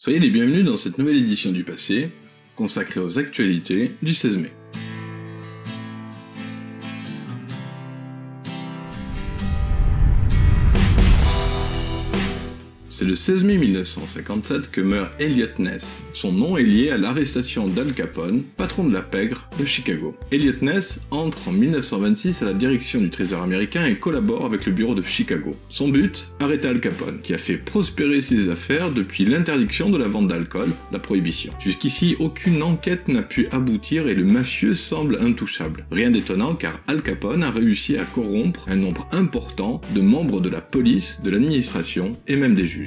Soyez les bienvenus dans cette nouvelle édition du passé, consacrée aux actualités du 16 mai. C'est le 16 mai 1957 que meurt Eliot Ness. Son nom est lié à l'arrestation d'Al Capone, patron de la pègre de Chicago. Eliot Ness entre en 1926 à la direction du Trésor américain et collabore avec le bureau de Chicago. Son but, arrêter Al Capone, qui a fait prospérer ses affaires depuis l'interdiction de la vente d'alcool, la prohibition. Jusqu'ici, aucune enquête n'a pu aboutir et le mafieux semble intouchable. Rien d'étonnant car Al Capone a réussi à corrompre un nombre important de membres de la police, de l'administration et même des juges.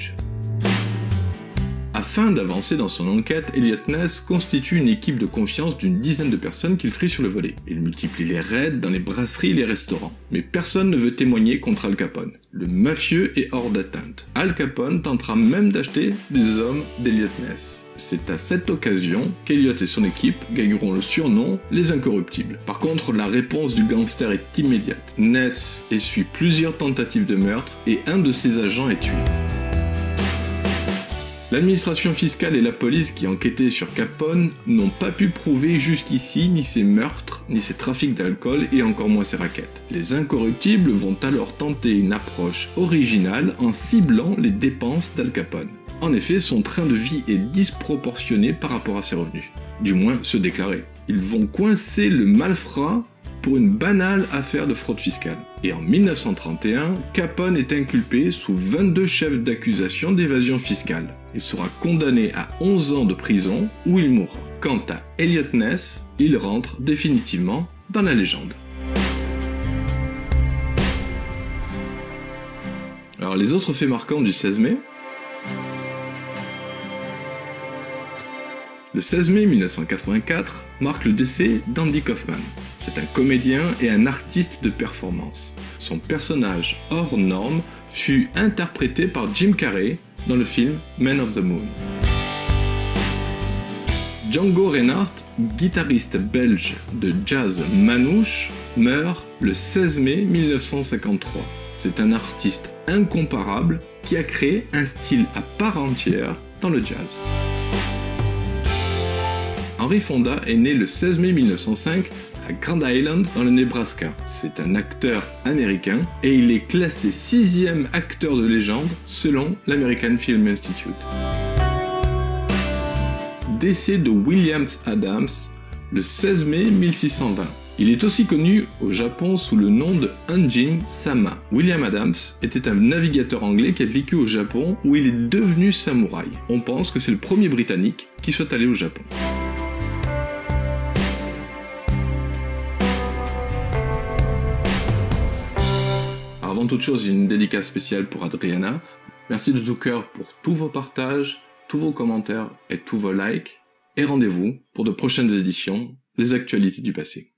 Afin d'avancer dans son enquête, Eliot Ness constitue une équipe de confiance d'une dizaine de personnes qu'il trie sur le volet. Il multiplie les raids dans les brasseries et les restaurants. Mais personne ne veut témoigner contre Al Capone. Le mafieux est hors d'atteinte. Al Capone tentera même d'acheter des hommes d'Eliot Ness. C'est à cette occasion qu'Eliot et son équipe gagneront le surnom les Incorruptibles. Par contre, la réponse du gangster est immédiate. Ness essuie plusieurs tentatives de meurtre et un de ses agents est tué. L'administration fiscale et la police qui enquêtaient sur Capone n'ont pas pu prouver jusqu'ici ni ses meurtres, ni ses trafics d'alcool et encore moins ses raquettes. Les Incorruptibles vont alors tenter une approche originale en ciblant les dépenses d'Al Capone. En effet, son train de vie est disproportionné par rapport à ses revenus. Du moins, se déclarer. Ils vont coincer le malfrat pour une banale affaire de fraude fiscale. Et en 1931, Capone est inculpé sous 22 chefs d'accusation d'évasion fiscale. Il sera condamné à 11 ans de prison où il mourra. Quant à Eliot Ness, il rentre définitivement dans la légende. Alors les autres faits marquants du 16 mai. Le 16 mai 1984 marque le décès d'Andy Kaufman. C'est un comédien et un artiste de performance. Son personnage hors norme fut interprété par Jim Carrey dans le film Man of the Moon. Django Reinhardt, guitariste belge de jazz manouche, meurt le 16 mai 1953. C'est un artiste incomparable qui a créé un style à part entière dans le jazz. Henry Fonda est né le 16 mai 1905 à Grand Island dans le Nebraska. C'est un acteur américain et il est classé 6e acteur de légende selon l'American Film Institute. Décès de William Adams le 16 mai 1620. Il est aussi connu au Japon sous le nom de Anjin Sama. William Adams était un navigateur anglais qui a vécu au Japon où il est devenu samouraï. On pense que c'est le premier Britannique qui soit allé au Japon. Avant toute chose, une dédicace spéciale pour Adriana. Merci de tout cœur pour tous vos partages, tous vos commentaires et tous vos likes. Et rendez-vous pour de prochaines éditions des actualités du passé.